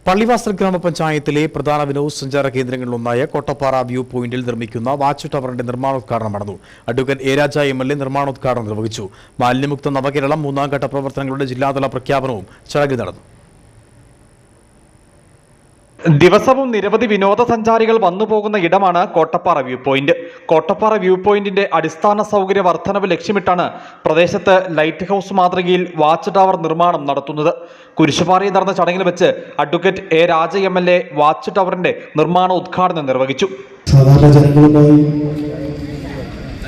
പള്ളിവാസൽ ഗ്രാമപഞ്ചായത്തിലെ പ്രധാന വിനോദസഞ്ചാര കേന്ദ്രങ്ങളിലൊന്നായ കോട്ടപ്പാറ വ്യൂ പോയിന്റിൽ നിർമ്മിക്കുന്ന വാച്ച് ടവറിന്റെ നിർമ്മാണോദ്ഘാടനം നടന്നു. അഡ്വക്കേറ്റ് എ രാജ MLA നിർമ്മാണോദ്ഘാടനം നിർവഹിച്ചു. മാലിന്യമുക്ത നവകേരളം മൂന്നാം ഘട്ട പ്രവർത്തനങ്ങളുടെ ജില്ലാതല പ്രഖ്യാപനവും ചടങ്ങിൽ നടന്നു. ദിവസവും നിരവധി വിനോദസഞ്ചാരികൾ വന്നുപോകുന്ന ഇടമാണ് Kottappara view point. Kottappara view പോയിന്റിന്റെ അടിസ്ഥാന സൗകര്യ വർധനവ് ലക്ഷ്യമിട്ടാണ് പ്രദേശത്ത് ലൈറ്റ് ഹൗസ് മാതൃകയിൽ വാച്ച് ടവർ നിർമ്മാണം നടത്തുന്നത്. കുരിശുപാറയിൽ നടന്ന ചടങ്ങിൽ വെച്ച് advocate A Raja MLA watch ടവറിന്റെ നിർമ്മാണ ഉദ്ഘാടനം നിർവഹിച്ചു. സാധാരണ ജനങ്ങളുമായി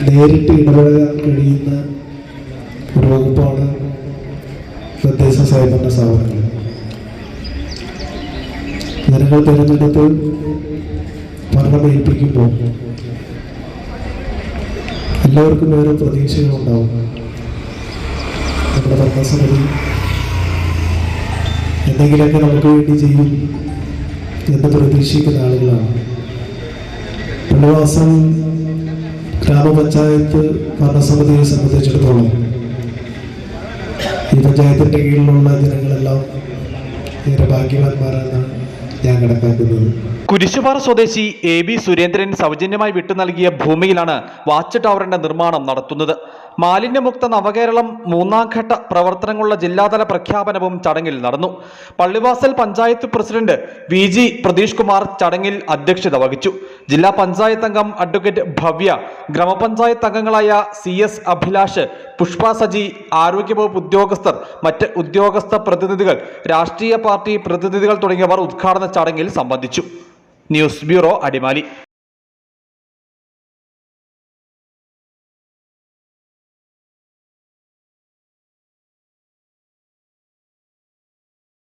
നേരിട്ട് ഇടപെടാൻ കഴിയുന്ന ഒരു വകുപ്പാണ് തദ്ദേശ സ്വയംഭരണ സ്ഥാപനങ്ങൾ. ജനങ്ങൾ തിരഞ്ഞെടുത്ത് ഭരണമേൽപ്പിക്കുമ്പോൾ എല്ലാവർക്കും വേറെ പ്രതീക്ഷകളുണ്ടാവും. നമ്മുടെ ഭരണസമിതി എന്തെങ്കിലുമൊക്കെ നമുക്ക് വേണ്ടി ചെയ്യും എന്ന് പ്രതീക്ഷിക്കുന്ന ആളുകളാണ്. പള്ളിവാസൽ ഗ്രാമപഞ്ചായത്ത് ഭരണസമിതിയെ സംബന്ധിച്ചിടത്തോളം ഈ പഞ്ചായത്തിൻ്റെ കീഴിലുള്ള ജനങ്ങളെല്ലാം ഏറെ ഭാഗ്യവാന്മാരാണ് ഞാൻ കണക്കാക്കുന്നത്. കുരിശുപാറ സ്വദേശി AB സുരേന്ദ്രൻ സൗജന്യമായി വിട്ടു നൽകിയ ഭൂമിയിലാണ് വാച്ച് ടവറിന്റെ നിർമ്മാണം നടത്തുന്നത്. മാലിന്യമുക്ത നവകേരളം മൂന്നാം ഘട്ട പ്രവർത്തനങ്ങളുടെ ജില്ലാതല പ്രഖ്യാപനവും ചടങ്ങിൽ നടന്നു. പള്ളിവാസൽ പഞ്ചായത്ത് പ്രസിഡന്റ് VG പ്രതീഷ് കുമാർ ചടങ്ങിൽ അധ്യക്ഷത വഹിച്ചു. ജില്ലാ പഞ്ചായത്ത് അംഗം അഡ്വക്കേറ്റ് ഭവ്യ, ഗ്രാമപഞ്ചായത്ത് അംഗങ്ങളായ CS അഭിലാഷ്, പുഷ്പ സജി, ആരോഗ്യവകുപ്പ് ഉദ്യോഗസ്ഥർ, മറ്റ് ഉദ്യോഗസ്ഥ പ്രതിനിധികൾ, രാഷ്ട്രീയ പാർട്ടി പ്രതിനിധികൾ തുടങ്ങിയവർ ഉദ്ഘാടന ചടങ്ങിൽ സംബന്ധിച്ചു. News bureau, Adimali.